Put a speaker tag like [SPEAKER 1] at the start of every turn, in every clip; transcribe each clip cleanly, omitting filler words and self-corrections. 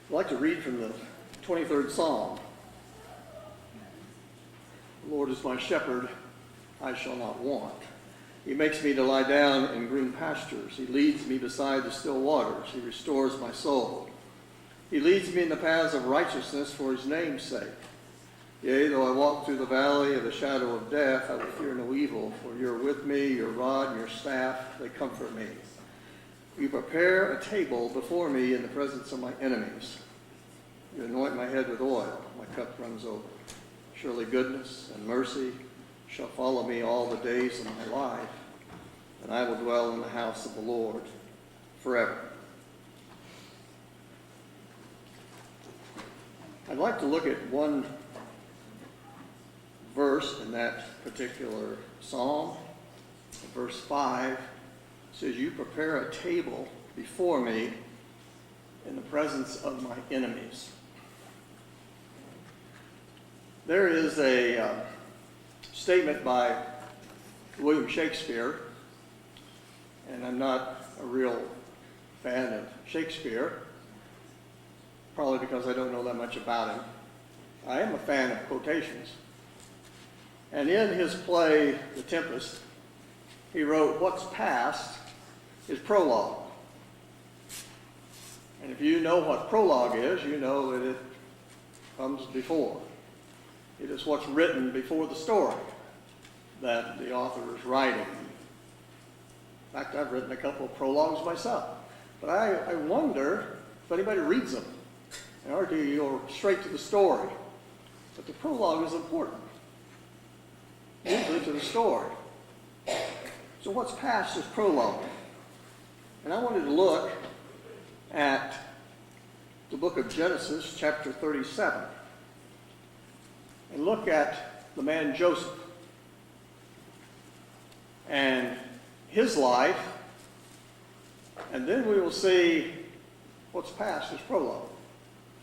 [SPEAKER 1] I'd like to read from the 23rd Psalm. The Lord is my shepherd, I shall not want. He makes me to lie down in green pastures. He leads me beside the still waters. He restores my soul. He leads me in the paths of righteousness for his name's sake. Yea, though I walk through the valley of the shadow of death, I will fear no evil, for you are with me, your rod and your staff, they comfort me. You prepare a table before me in the presence of my enemies. You anoint my head with oil, my cup runs over. Surely goodness and mercy shall follow me all the days of my life, and I will dwell in the house of the Lord forever. I'd like to look at one verse in that particular psalm. Verse 5 says, you prepare a table before me in the presence of my enemies. There is a statement by William Shakespeare, and I'm not a real fan of Shakespeare, probably because I don't know that much about him. I am a fan of quotations. And in his play, The Tempest, he wrote, what's past is prologue. And if you know what prologue is, you know that it comes before. It is what's written before the story that the author is writing. In fact, I've written a couple of prologues myself. But I wonder if anybody reads them. Or do you go straight to the story? But the prologue is important, usually to the story. So what's past is prologue. And I wanted to look at the book of Genesis, chapter 37, and look at the man Joseph and his life, and then we will see what's past is prologue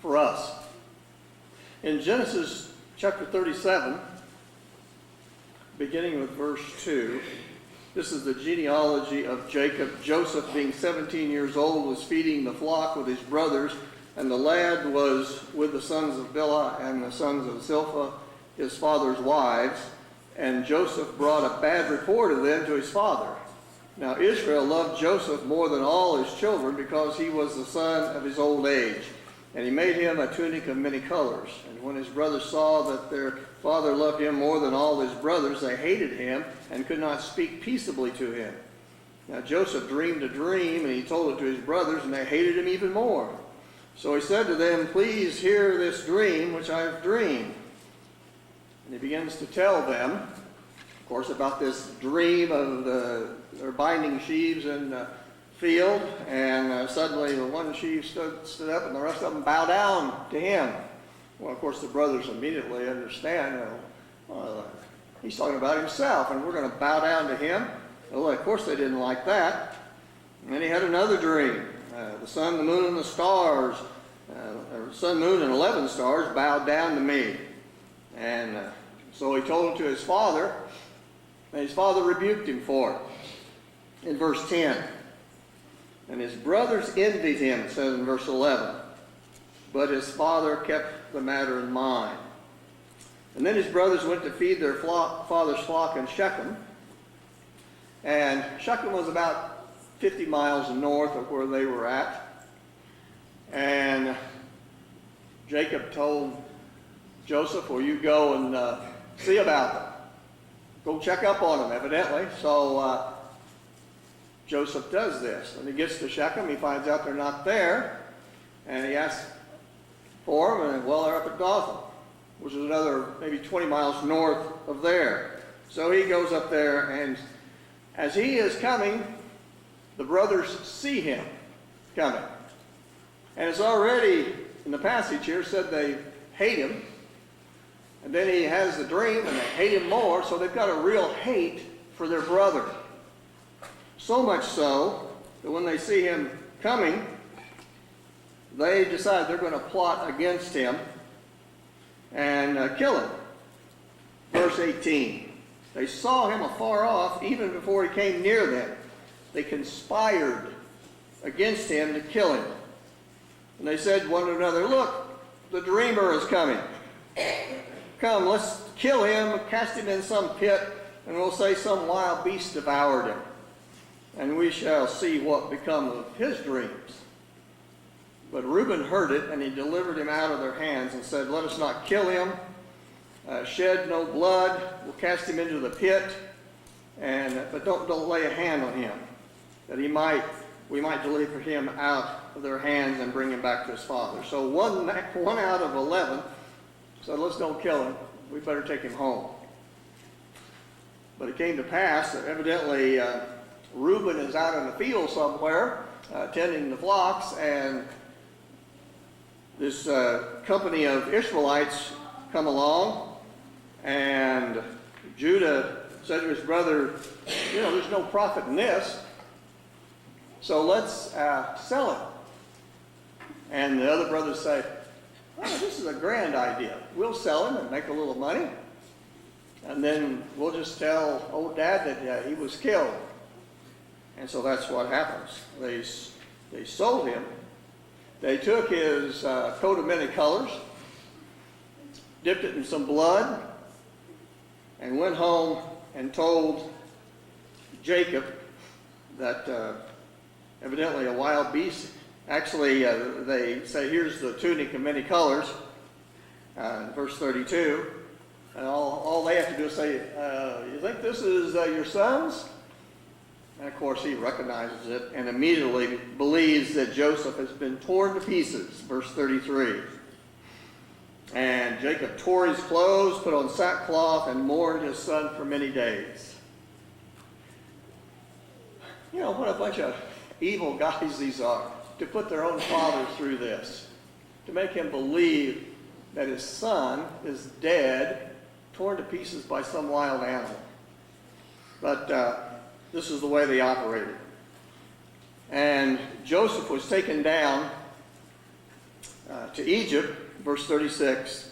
[SPEAKER 1] for us. In Genesis chapter 37, beginning with verse 2, this is the genealogy of Jacob. Joseph, being 17 years old, was feeding the flock with his brothers, and the lad was with the sons of Bilhah and the sons of Zilpah, his father's wives. And Joseph brought a bad report of them to his father. Now Israel loved Joseph more than all his children, because he was the son of his old age. And he made him a tunic of many colors. And when his brothers saw that their father loved him more than all his brothers, they hated him and could not speak peaceably to him. Now Joseph dreamed a dream, and he told it to his brothers, and they hated him even more. So he said to them, please hear this dream which I have dreamed. And he begins to tell them, of course, about this dream of they're binding sheaves in the field, and suddenly the one sheaf stood up, and the rest of them bow down to him. Well, of course, the brothers immediately understand, he's talking about himself, and we're going to bow down to him. Well, of course, they didn't like that. And then he had another dream. The sun, the moon, and the stars, sun, moon, and 11 stars bowed down to me. And so he told it to his father, and his father rebuked him for it. In verse 10, and his brothers envied him, it says in verse 11, but his father kept the matter in mind. And then his brothers went to feed their father's flock in Shechem. And Shechem was about 50 miles north of where they were at. And Jacob told Joseph, well, you go and see about them. Go check up on them, evidently. So Joseph does this. When he gets to Shechem, he finds out they're not there. And he asks for them, and well, they're up at Dothan, which is another maybe 20 miles north of there. So he goes up there, and as he is coming, the brothers see him coming. And it's already, in the passage here, said they hate him. And then he has the dream, and they hate him more, so they've got a real hate for their brother. So much so that when they see him coming, they decide they're going to plot against him and kill him. Verse 18, they saw him afar off even before he came near them. They conspired against him to kill him. And they said one to another, "Look, the dreamer is coming. Come, let's kill him, cast him in some pit, and we'll say some wild beast devoured him. And we shall see what become of his dreams." But Reuben heard it, and he delivered him out of their hands and said, "Let us not kill him, shed no blood. We'll cast him into the pit, but don't lay a hand on him, that we might deliver him out of their hands and bring him back to his father." So one out of 11 said, "Let's don't kill him. We better take him home." But it came to pass that evidently Reuben is out in the field somewhere tending the flocks, and this company of Ishmaelites come along, and Judah said to his brother, "There's no profit in this, so let's sell it." And the other brothers say, "Oh, this is a grand idea. We'll sell him and make a little money, and then we'll just tell old Dad that he was killed." And so that's what happens. They sold him. They took his coat of many colors, dipped it in some blood, and went home and told Jacob that evidently a wild beast. Actually, they say, "Here's the tunic of many colors," verse 32. And all they have to do is say, "You think this is your son's?" And of course, he recognizes it and immediately believes that Joseph has been torn to pieces, verse 33. And Jacob tore his clothes, put on sackcloth, and mourned his son for many days. What a bunch of evil guys these are, to put their own father through this, to make him believe that his son is dead, torn to pieces by some wild animal. But this is the way they operated. And Joseph was taken down to Egypt, verse 36,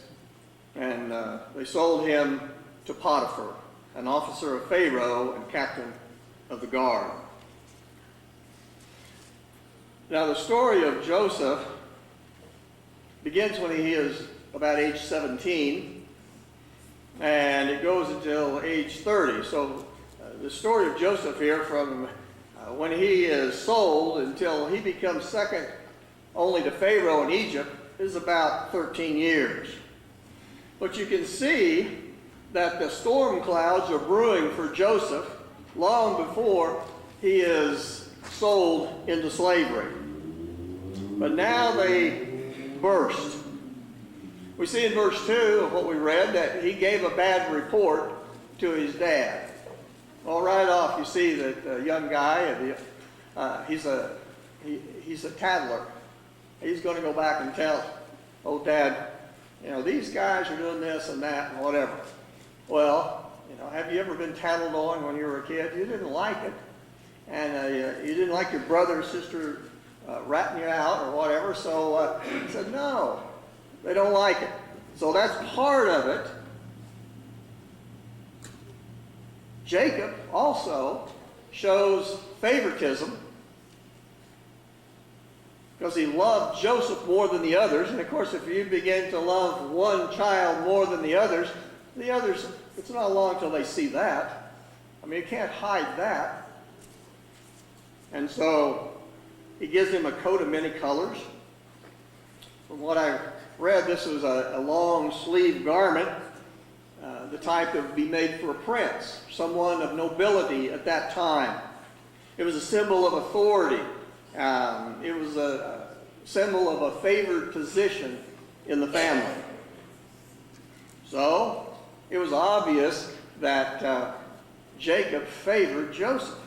[SPEAKER 1] and they sold him to Potiphar, an officer of Pharaoh and captain of the guard. Now the story of Joseph begins when he is about age 17, and it goes until age 30. So the story of Joseph here, from when he is sold until he becomes second only to Pharaoh in Egypt, is about 13 years. But you can see that the storm clouds are brewing for Joseph long before he is sold into slavery. But now they burst. We see in verse 2 of what we read that he gave a bad report to his dad. Well, right off you see that the young guy, he's a tattler. He's going to go back and tell old Dad, these guys are doing this and that and whatever. Well, have you ever been tattled on when you were a kid? You didn't like it. And you didn't like your brother or sister ratting you out or whatever. So he said, no, they don't like it. So that's part of it. Jacob also shows favoritism because he loved Joseph more than the others. And of course, if you begin to love one child more than the others, it's not long until they see that. I mean, you can't hide that. And so he gives him a coat of many colors. From what I read, this was a long sleeve garment, the type that would be made for a prince, someone of nobility at that time. It was a symbol of authority. It was a symbol of a favored position in the family. So it was obvious that Jacob favored Joseph.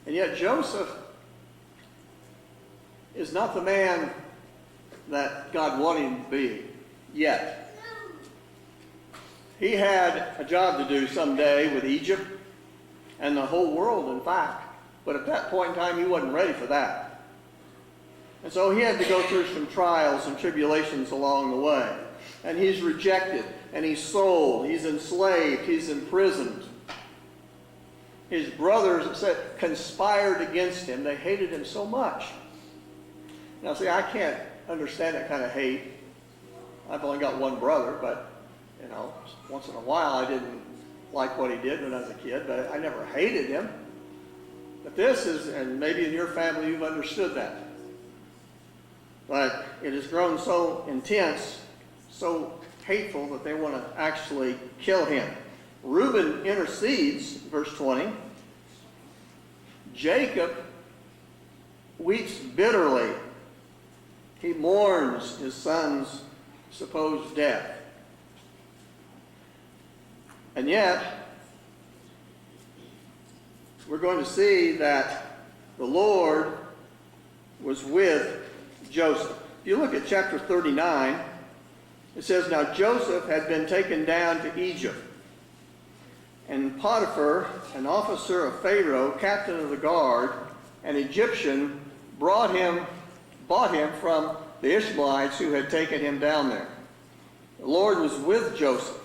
[SPEAKER 1] And yet Joseph is not the man that God wanted him to be yet. He had a job to do someday with Egypt and the whole world, in fact. But at that point in time, he wasn't ready for that. And so he had to go through some trials and tribulations along the way. And he's rejected, and he's sold, he's enslaved, he's imprisoned. his brothers, it said, conspired against him. They hated him so much. Now, see, I can't understand that kind of hate. I've only got one brother, but, you know, once in a while I didn't like what he did when I was a kid, but I never hated him. But this is, and maybe in your family you've understood that. But it has grown so intense, so hateful, that they want to actually kill him. Reuben intercedes, verse 20. Jacob weeps bitterly. He mourns his son's supposed death. And yet, we're going to see that the Lord was with Joseph. If you look at chapter 39, it says, Now Joseph had been taken down to Egypt, and Potiphar, an officer of Pharaoh, captain of the guard, an Egyptian, bought him from the Ishmaelites who had taken him down there. The Lord was with Joseph,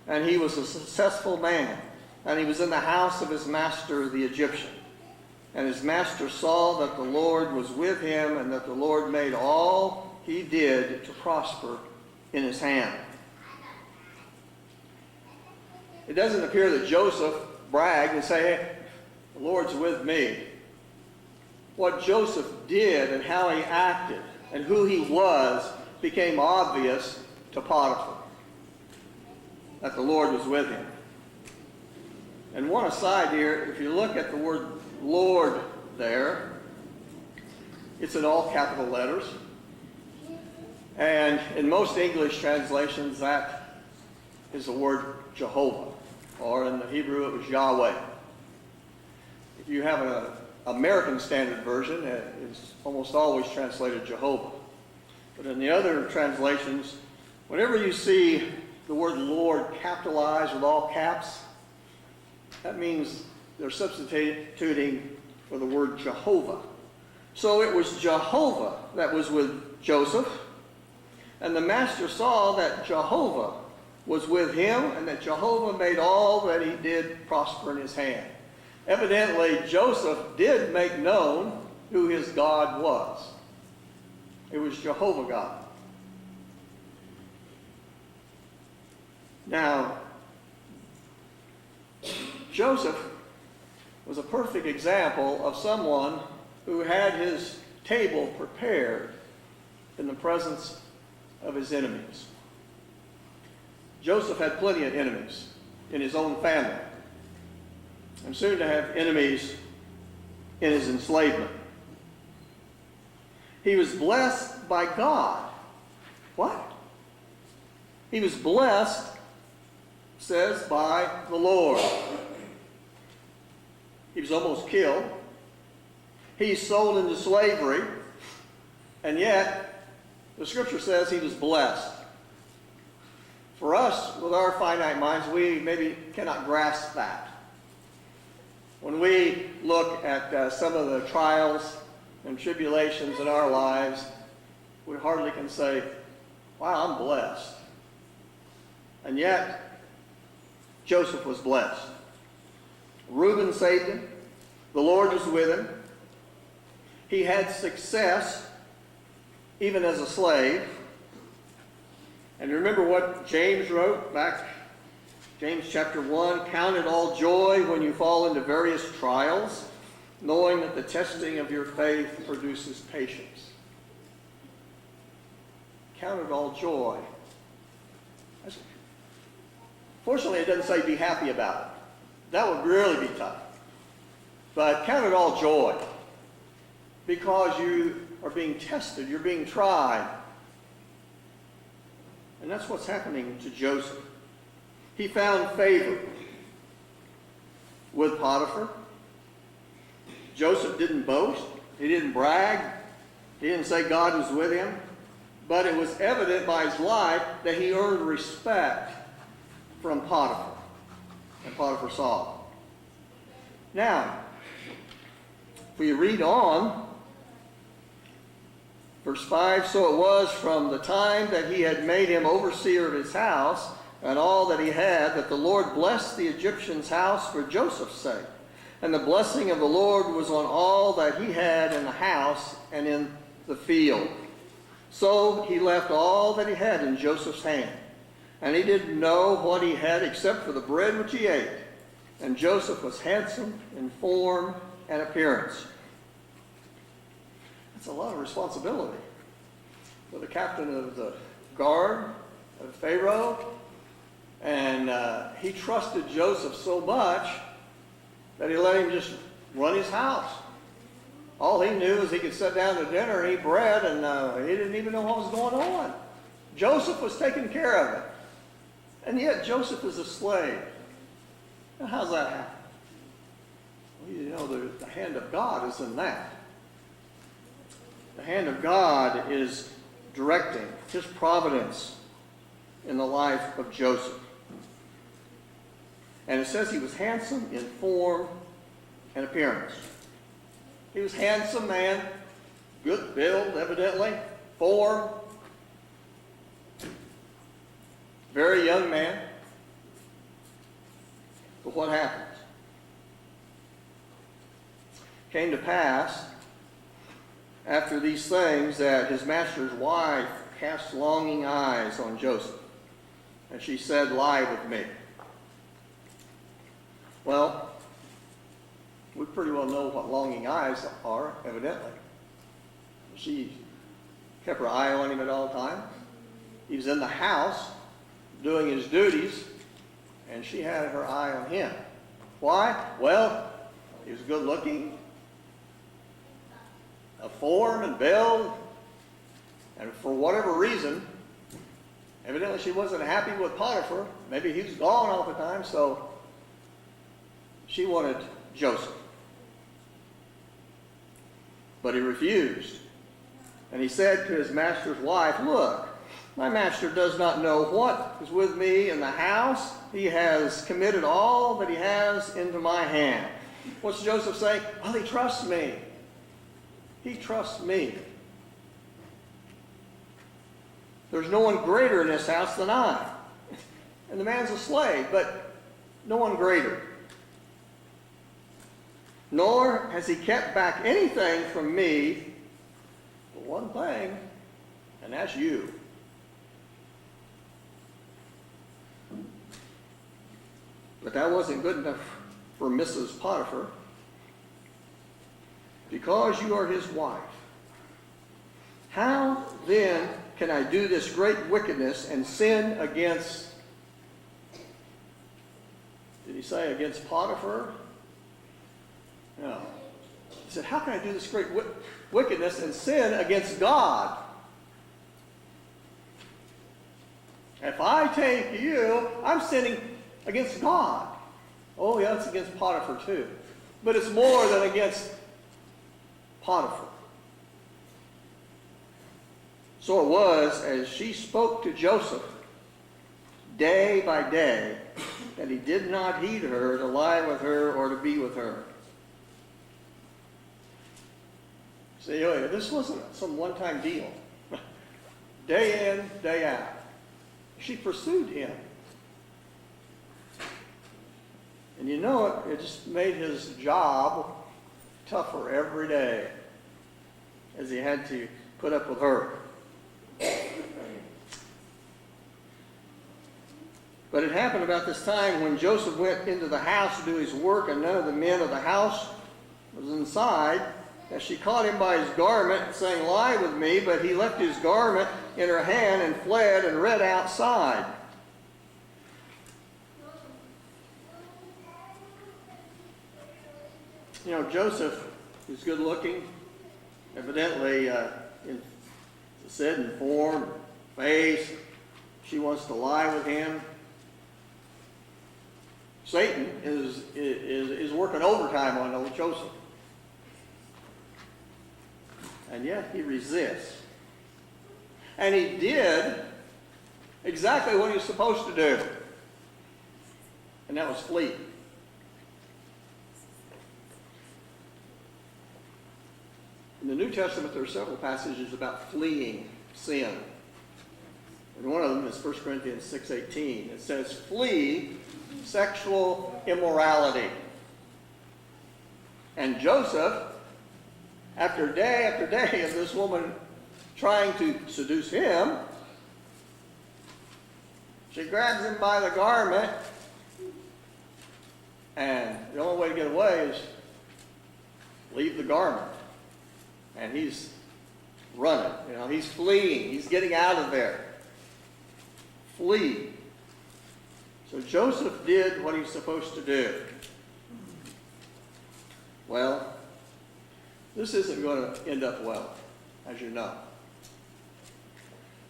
[SPEAKER 1] and he was a successful man, and he was in the house of his master, the Egyptian. And his master saw that the Lord was with him, and that the Lord made all he did to prosper in his hand. It doesn't appear that Joseph bragged and said, hey, the Lord's with me. What Joseph did and how he acted and who he was became obvious to Potiphar, that the Lord was with him. And one aside here, if you look at the word Lord there, it's in all capital letters. And in most English translations, that is the word Jehovah, or in the Hebrew it was Yahweh. If you have an American Standard Version, it's almost always translated Jehovah. But in the other translations, whenever you see the word Lord capitalized with all caps, that means they're substituting for the word Jehovah. So it was Jehovah that was with Joseph, and the master saw that Jehovah was with him, and that Jehovah made all that he did prosper in his hand. Evidently, Joseph did make known who his God was. It was Jehovah God. Now, Joseph was a perfect example of someone who had his table prepared in the presence of his enemies. Joseph had plenty of enemies in his own family, and soon to have enemies in his enslavement. He was blessed by God. What? He was blessed, says, by the Lord. He was almost killed. He's sold into slavery, and yet the scripture says he was blessed. For us, with our finite minds, we maybe cannot grasp that. When we look at some of the trials and tribulations in our lives, we hardly can say, wow, I'm blessed. And yet, Joseph was blessed. Reuben saved him. The Lord was with him. He had success even as a slave. And remember what James wrote back, James chapter 1, count it all joy when you fall into various trials, knowing that the testing of your faith produces patience. Count it all joy. Fortunately, it doesn't say be happy about it. That would really be tough. But count it all joy, because you are being tested, you're being tried. And that's what's happening to Joseph. He found favor with Potiphar. Joseph didn't boast. He didn't brag. He didn't say God was with him. But it was evident by his life that he earned respect from Potiphar. And Potiphar saw it. Now, if we read on, verse 5, so it was from the time that he had made him overseer of his house and all that he had, that the Lord blessed the Egyptian's house for Joseph's sake. And the blessing of the Lord was on all that he had in the house and in the field. So he left all that he had in Joseph's hand. And he didn't know what he had except for the bread which he ate. And Joseph was handsome in form and appearance. That's a lot of responsibility for the captain of the guard of Pharaoh. And he trusted Joseph so much that he let him just run his house. All he knew is he could sit down to dinner and eat bread, and he didn't even know what was going on. Joseph was taking care of it. And yet Joseph is a slave. Now, how's that happen? Well, you know, the hand of God is in that. The hand of God is directing his providence in the life of Joseph. And it says he was handsome in form and appearance. He was a handsome man, good build, evidently, form, very young man. But what happens? Came to pass after these things that his master's wife cast longing eyes on Joseph, and she said, "Lie with me." Well, we pretty well know what longing eyes are, evidently. She kept her eye on him at all times. He was in the house doing his duties, and she had her eye on him. Why? Well, he was good looking, a form and build, and for whatever reason, evidently she wasn't happy with Potiphar. Maybe he was gone all the time, so she wanted Joseph. But he refused. And he said to his master's wife, "Look, my master does not know what is with me in the house. He has committed all that he has into my hand." What's Joseph saying? Well, he trusts me. He trusts me. There's no one greater in this house than I. And the man's a slave, but no one greater. Nor has he kept back anything from me but one thing, and that's you. But that wasn't good enough for Mrs. Potiphar. Because you are his wife, how then can I do this great wickedness and sin against, did he say against Potiphar? No. He said, how can I do this great wickedness and sin against God? If I take you, I'm sinning against God. Oh, yeah, it's against Potiphar too. But it's more than against Potiphar. So it was as she spoke to Joseph day by day that he did not heed her to lie with her or to be with her. See, this wasn't some one-time deal. Day in, day out. She pursued him. And you know it just made his job tougher every day as he had to put up with her. But it happened about this time when Joseph went into the house to do his work and none of the men of the house was inside, that she caught him by his garment, saying, "Lie with me," but he left his garment in her hand and fled and ran outside. You know, Joseph is good looking, evidently said in form, face. She wants to lie with him. Satan is working overtime on old Joseph. And yet he resists. And he did exactly what he was supposed to do. And that was flee. In the New Testament, there are several passages about fleeing sin. And one of them is 1 Corinthians 6:18. It says, "Flee sexual immorality." And Joseph, after day of this woman trying to seduce him, she grabs him by the garment, and the only way to get away is leave the garment. And he's running, he's fleeing, he's getting out of there. Flee. So Joseph did what he was supposed to do. Well, this isn't going to end up well, as you know,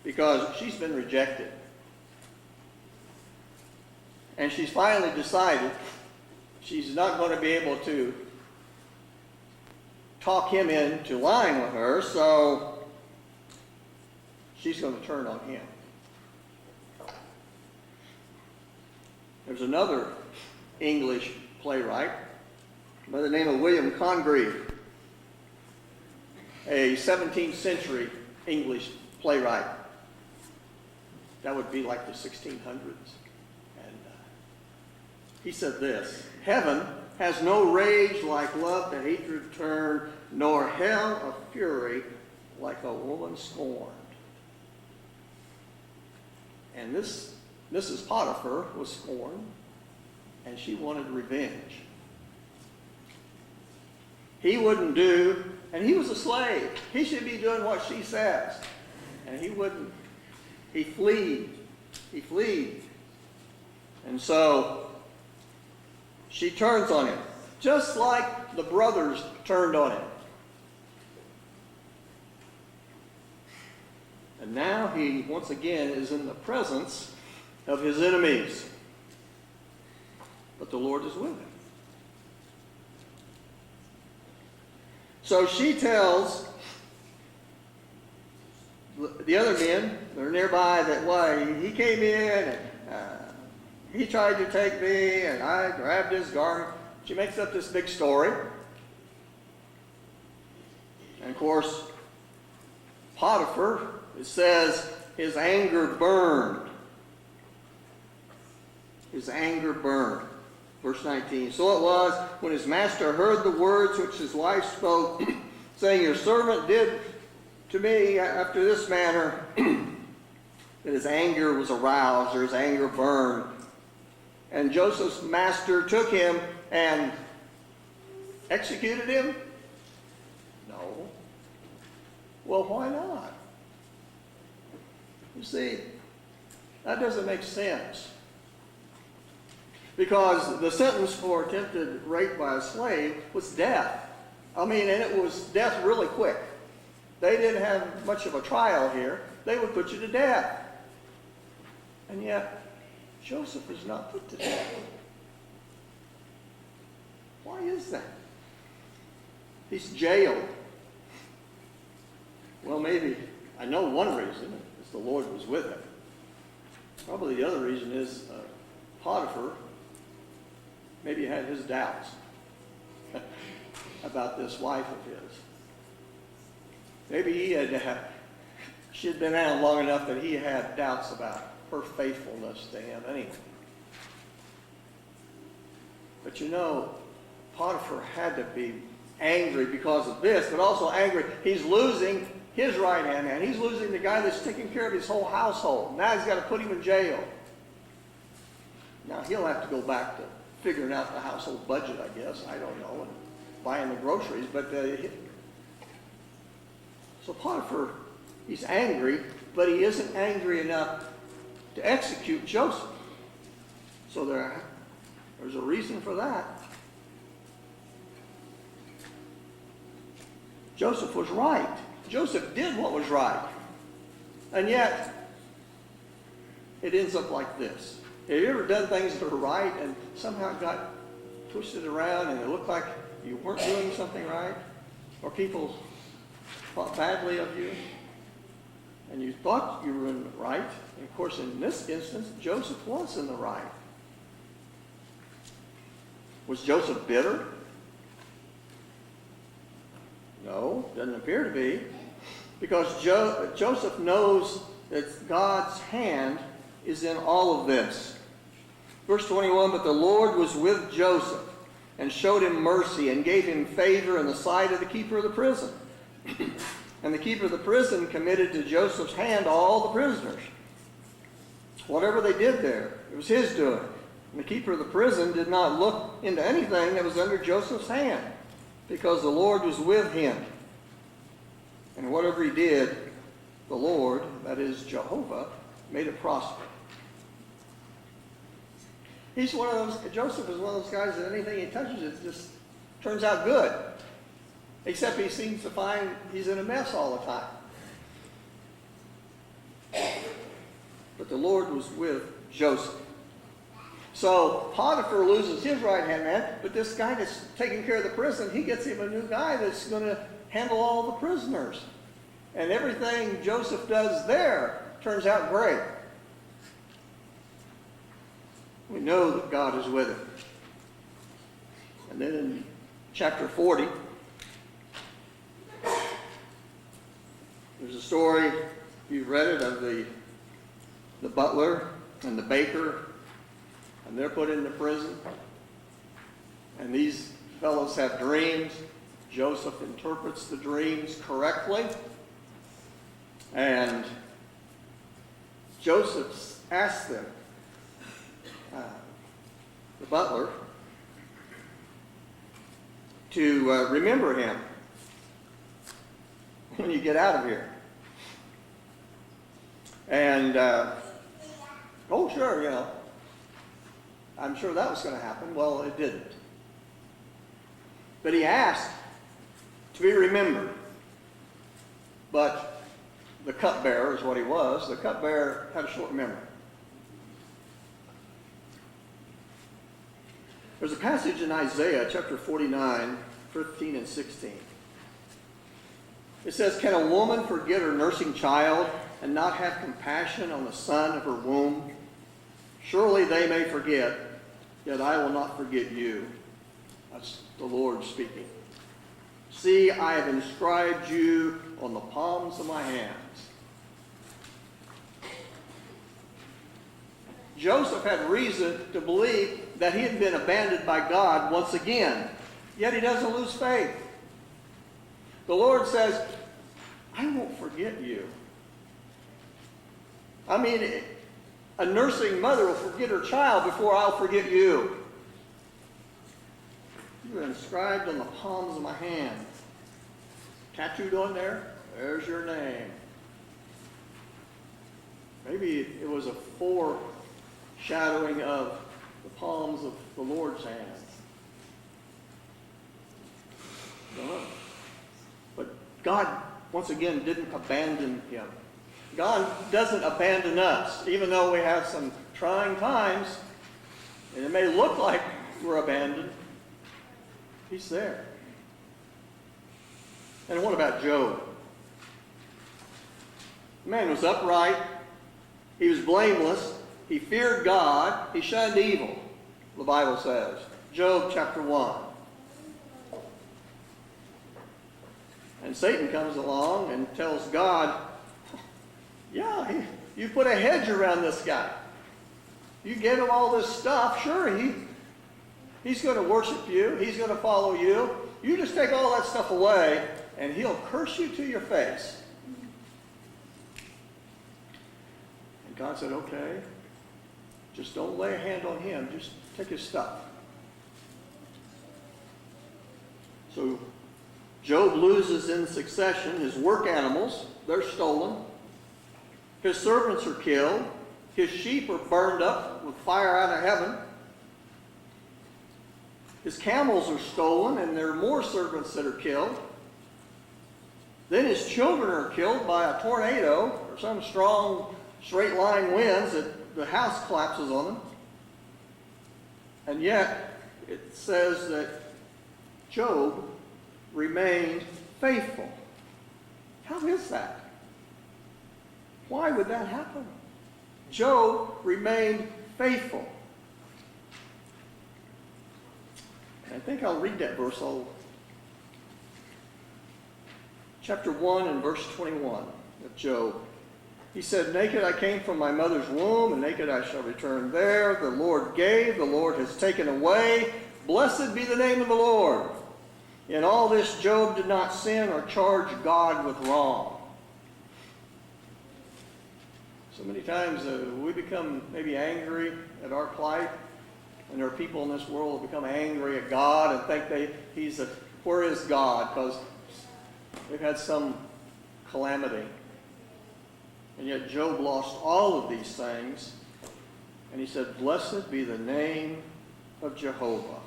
[SPEAKER 1] because she's been rejected. And she's finally decided she's not going to be able to talk him into lying with her, so she's going to turn on him. There's another English playwright by the name of William Congreve, a 17th century English playwright. That would be like the 1600s. And he said this: "Heaven has no rage like love to hatred turned, nor hell a fury like a woman scorned." And this Mrs. Potiphar was scorned, and she wanted revenge. He wouldn't do, and he was a slave. He should be doing what she says. And he wouldn't. He fled. He fled. And so she turns on him, just like the brothers turned on him. And now he, once again, is in the presence of his enemies. But the Lord is with him. So she tells the other men that are nearby that, well, he came in and he tried to take me and I grabbed his garment. She makes up this big story. And of course, Potiphar, it says his anger burned. His anger burned. Verse 19. "So it was, when his master heard the words which his wife spoke, saying, 'Your servant did to me after this manner,' that his anger was aroused," or his anger burned. "And Joseph's master took him and executed him?" No. Well, why not? You see, that doesn't make sense. Because the sentence for attempted rape by a slave was death. And it was death really quick. They didn't have much of a trial here. They would put you to death. And yet, Joseph is not put to death. Why is that? He's jailed. Well, maybe, I know one reason is the Lord was with him. Probably the other reason is Potiphar maybe had his doubts about this wife of his. Maybe she had been out long enough that he had doubts about her faithfulness to him anyway. But Potiphar had to be angry because of this, but also angry. He's losing his right-hand man. He's losing the guy that's taking care of his whole household. Now he's got to put him in jail. Now he'll have to go back to figuring out the household budget, I guess. I don't know, and buying the groceries. But so Potiphar, he's angry, but he isn't angry enough to execute Joseph. So there's a reason for that. Joseph was right. Joseph did what was right. And yet, it ends up like this. Have you ever done things that are right and somehow got twisted around and it looked like you weren't doing something right? Or people thought badly of you and you thought you were in the right? And of course, in this instance, Joseph was in the right. Was Joseph bitter? No, doesn't appear to be. Because Joseph knows that God's hand is in all of this. Verse 21, "But the Lord was with Joseph, and showed him mercy and gave him favor in the sight of the keeper of the prison. And the keeper of the prison committed to Joseph's hand all the prisoners. Whatever they did there, it was his doing. And the keeper of the prison did not look into anything that was under Joseph's hand, because the Lord was with him. And whatever he did, the Lord, that is Jehovah, made it prosper. Joseph is one of those guys that anything he touches, it just turns out good. Except he seems to find he's in a mess all the time. But the Lord was with Joseph. So Potiphar loses his right-hand man, but this guy that's taking care of the prison, he gets him a new guy that's going to handle all the prisoners. And everything Joseph does there turns out great. We know that God is with him. And then in chapter 40, there's a story, if you've read it, of the butler and the baker, and they're put into prison. And these fellows have dreams. Joseph interprets the dreams correctly. And Joseph asks them, the butler, to remember him when you get out of here. And, oh, sure, you know, I'm sure that was going to happen. Well, it didn't. But he asked to be remembered. But the cupbearer is what he was. The cupbearer had a short memory. There's a passage in Isaiah chapter 49, 15 and 16. It says, "Can a woman forget her nursing child and not have compassion on the son of her womb? Surely they may forget, yet I will not forget you." That's the Lord speaking. "See, I have inscribed you on the palms of my hands." Joseph had reason to believe that he had been abandoned by God once again, yet he doesn't lose faith. The Lord says, "I won't forget you." I mean, a nursing mother will forget her child before I'll forget you. You are inscribed on the palms of my hand. Tattooed on there, there's your name. Maybe it was a foreshadowing of the palms of the Lord's hands. Don't know. But God, once again, didn't abandon him. God doesn't abandon us, even though we have some trying times, and it may look like we're abandoned. He's there. And what about Job? The man was upright. He was blameless. He feared God. He shunned evil, the Bible says. Job chapter 1. And Satan comes along and tells God, "Yeah, you put a hedge around this guy. You gave him all this stuff. Sure, he's going to worship you. He's going to follow you. You just take all that stuff away, and he'll curse you to your face." And God said, "Okay, just don't lay a hand on him. Just take his stuff." So Job loses in succession his work animals. They're stolen. His servants are killed. His sheep are burned up with fire out of heaven. His camels are stolen, and there are more servants that are killed. Then his children are killed by a tornado or some strong straight line winds that the house collapses on them. And yet, it says that Job remained faithful. How is that? Why would that happen? Job remained faithful. And I think I'll read that verse. Chapter 1 and verse 21 of Job. He said, "Naked I came from my mother's womb, and naked I shall return there. The Lord gave, the Lord has taken away. Blessed be the name of the Lord. In all this, Job did not sin or charge God with wrong. So many times we become maybe angry at our plight, and there are people in this world who become angry at God and think where is God? Because they've had some calamity. And yet Job lost all of these things, and he said, blessed be the name of Jehovah.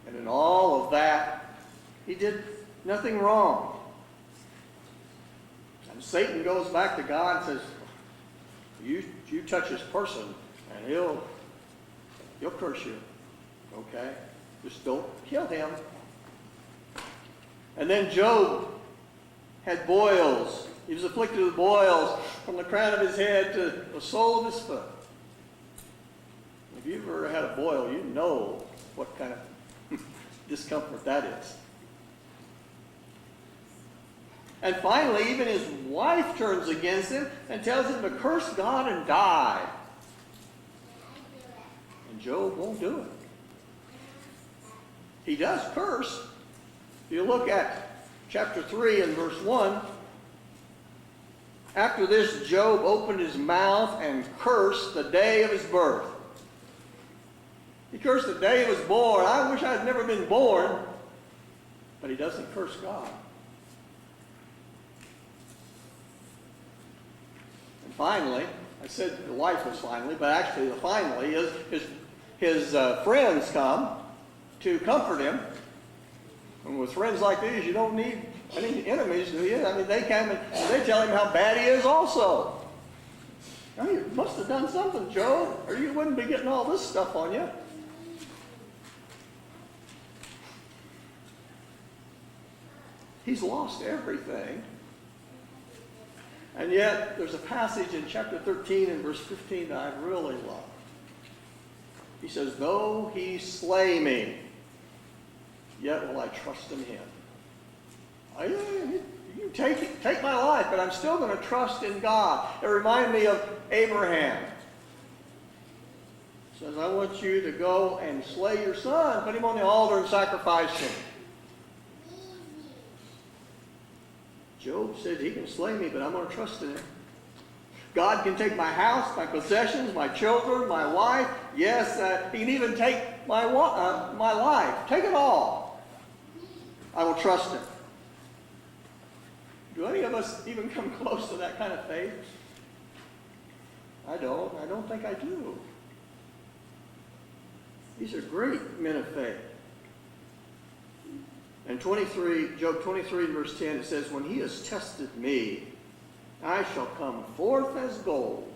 [SPEAKER 1] And in all of that, he did nothing wrong. And Satan goes back to God and says, you touch his person, and he'll curse you. Okay? Just don't kill him. And then Job had boils. He was afflicted with boils from the crown of his head to the sole of his foot. If you've ever had a boil, you know what kind of discomfort that is. And finally, even his wife turns against him and tells him to curse God and die. And Job won't do it. He does curse. If you look at chapter 3 and verse 1, after this, Job opened his mouth and cursed the day of his birth. He cursed the day he was born. I wish I had never been born. But he doesn't curse God. And finally, I said the wife was finally, but actually the finally is his friends come to comfort him. And with friends like these, you don't need any enemies, do you? I mean, they come and they tell him how bad he is also. Now, you must have done something, Job, or you wouldn't be getting all this stuff on you. He's lost everything. And yet, there's a passage in chapter 13 and verse 15 that I really love. He says, though he slay me, yet will I trust in him. You take my life, but I'm still going to trust in God. It reminded me of Abraham. He says, I want you to go and slay your son, put him on the altar and sacrifice him. Job said, he can slay me, but I'm going to trust in him. God can take my house, my possessions, my children, my wife. Yes, he can even take my life. Take it all. I will trust him. Do any of us even come close to that kind of faith? I don't. I don't think I do. These are great men of faith. In Job 23, verse 10, it says, when he has tested me, I shall come forth as gold.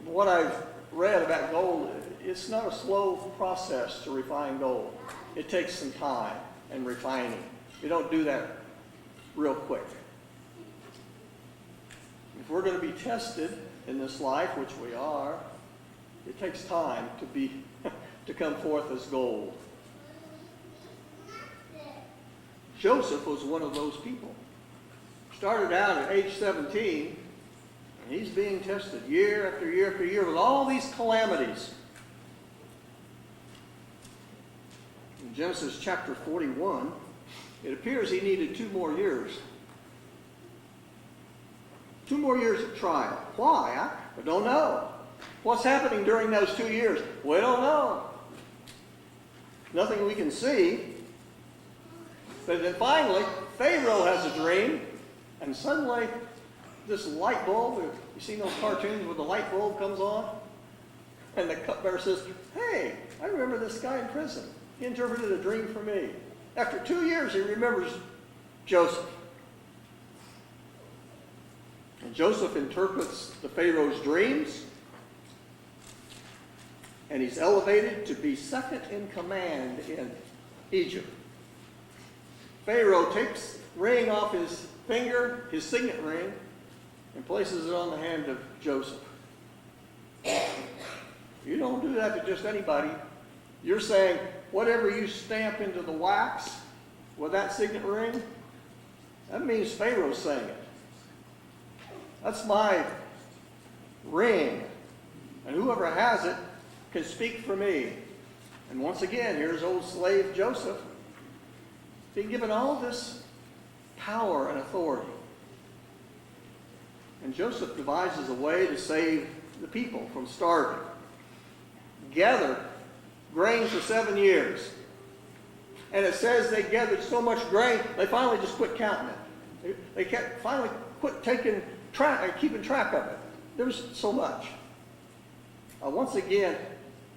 [SPEAKER 1] What I've read about gold, it's not a slow process to refine gold. It takes some time and refining. You don't do that real quick. If we're going to be tested in this life, which we are, it takes time to come forth as gold. Joseph was one of those people. Started out at age 17, and he's being tested year after year after year with all these calamities. In Genesis chapter 41, it appears he needed 2 more years. 2 more years of trial. Why? I don't know. What's happening during those 2 years? We don't know. Nothing we can see. But then finally, Pharaoh has a dream, and suddenly this light bulb, you seen those cartoons where the light bulb comes on? And the cupbearer says, hey, I remember this guy in prison. He interpreted a dream for me. After 2 years, he remembers Joseph. And Joseph interprets the Pharaoh's dreams, and he's elevated to be second in command in Egypt. Pharaoh takes the ring off his finger, his signet ring, and places it on the hand of Joseph. You don't do that to just anybody. You're saying, whatever you stamp into the wax with that signet ring, that means Pharaoh's saying it. That's my ring. And whoever has it can speak for me. And once again, here's old slave Joseph being given all this power and authority. And Joseph devises a way to save the people from starving. Gathered grain for 7 years. And it says they gathered so much grain, they finally just quit counting it. They finally quit keeping track of it. There was so much. Once again,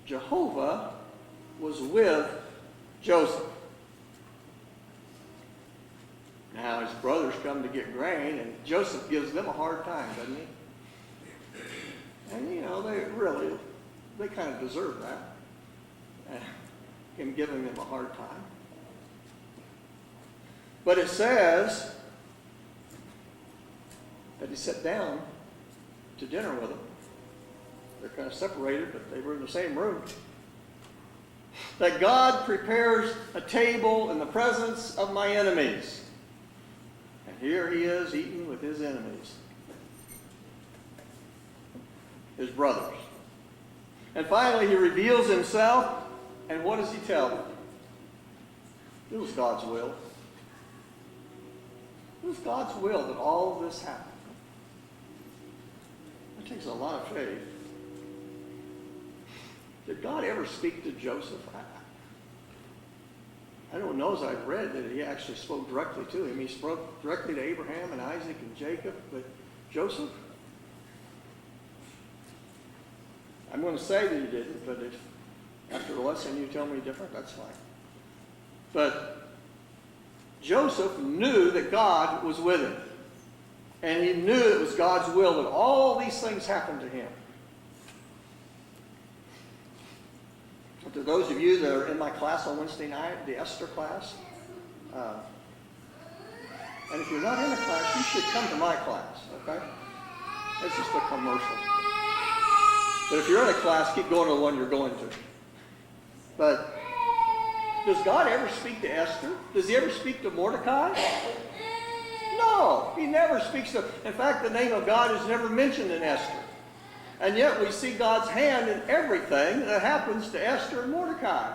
[SPEAKER 1] Jehovah was with Joseph. Now his brothers come to get grain, and Joseph gives them a hard time, doesn't he? And they kind of deserve that. Him giving them a hard time. But it says that he sat down to dinner with them. They're kind of separated, but they were in the same room. That God prepares a table in the presence of my enemies. And here he is eating with his enemies. His brothers. And finally he reveals himself. And what does he tell them? It was God's will. It was God's will that all of this happened. It takes a lot of faith. Did God ever speak to Joseph? I don't know, as I've read, that he actually spoke directly to him. He spoke directly to Abraham and Isaac and Jacob, but Joseph? I'm going to say that he didn't, but if after the lesson you tell me different, that's fine. But Joseph knew that God was with him. And he knew it was God's will that all these things happened to him. To those of you that are in my class on Wednesday night, the Esther class, and if you're not in a class, you should come to my class, okay? It's just a commercial. But if you're in a class, keep going to the one you're going to. But does God ever speak to Esther? Does he ever speak to Mordecai? No, he never speaks to. In fact, the name of God is never mentioned in Esther. And yet we see God's hand in everything that happens to Esther and Mordecai.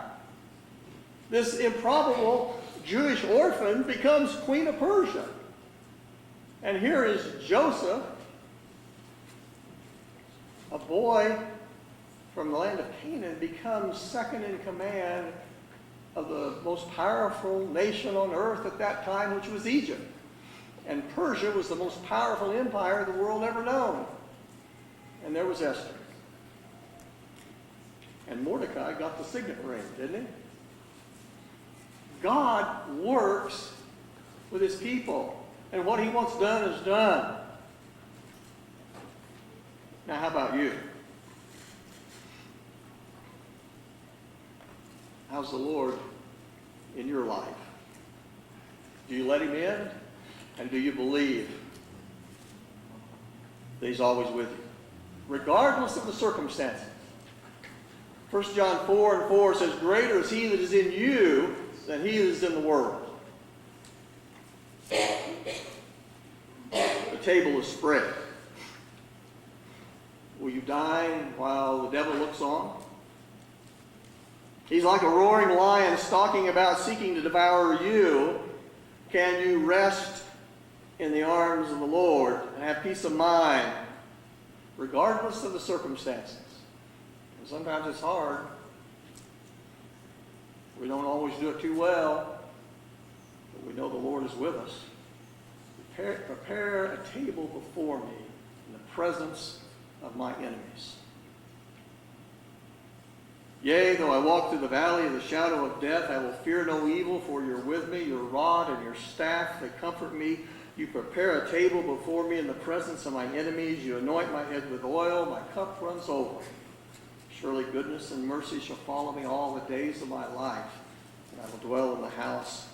[SPEAKER 1] This improbable Jewish orphan becomes queen of Persia. And here is Joseph, a boy from the land of Canaan, becomes second in command of the most powerful nation on earth at that time, which was Egypt. And Persia was the most powerful empire the world ever known. And there was Esther. And Mordecai got the signet ring, didn't he? God works with his people. And what he wants done is done. Now, how about you? How's the Lord in your life? Do you let him in? And do you believe that he's always with you? Regardless of the circumstances. 1 John 4:4 says, greater is he that is in you than he that is in the world. The table is spread. Will you dine while the devil looks on? He's like a roaring lion stalking about, seeking to devour you. Can you rest in the arms of the Lord and have peace of mind, regardless of the circumstances? And sometimes it's hard. We don't always do it too well, but we know the Lord is with us. Prepare a table before me in the presence of my enemies. Yea, though I walk through the valley of the shadow of death, I will fear no evil, for you're with me. Your rod and your staff, they comfort me. You prepare a table before me in the presence of my enemies. You anoint my head with oil. My cup runs over. Surely goodness and mercy shall follow me all the days of my life, and I will dwell in the house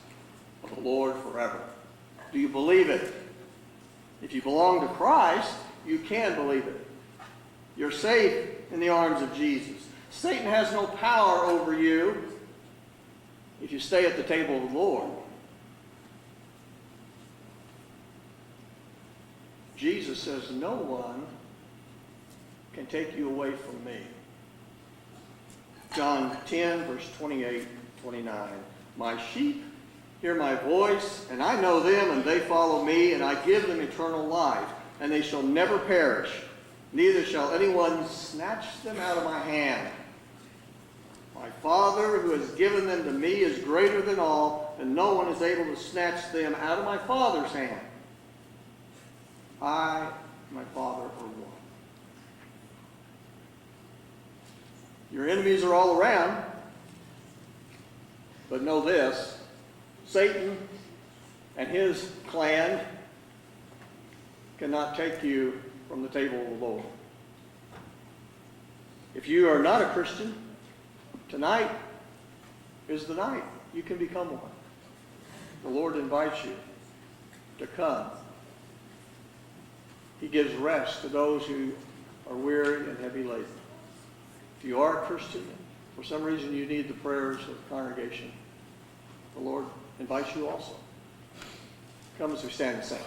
[SPEAKER 1] of the Lord forever. Do you believe it? If you belong to Christ, you can believe it. You're safe in the arms of Jesus. Satan has no power over you if you stay at the table of the Lord. Jesus says, no one can take you away from me. John 10, verse 28, 29. My sheep hear my voice, and I know them, and they follow me, and I give them eternal life, and they shall never perish, neither shall anyone snatch them out of my hand. My Father, who has given them to me, is greater than all, and no one is able to snatch them out of my Father's hand. I and my Father are one. Your enemies are all around, but know this, Satan and his clan cannot take you from the table of the Lord. If you are not a Christian, tonight is the night you can become one. The Lord invites you to come. He gives rest to those who are weary and heavy laden. If you are a Christian, and for some reason you need the prayers of the congregation, the Lord invites you also. Come as we stand and sing.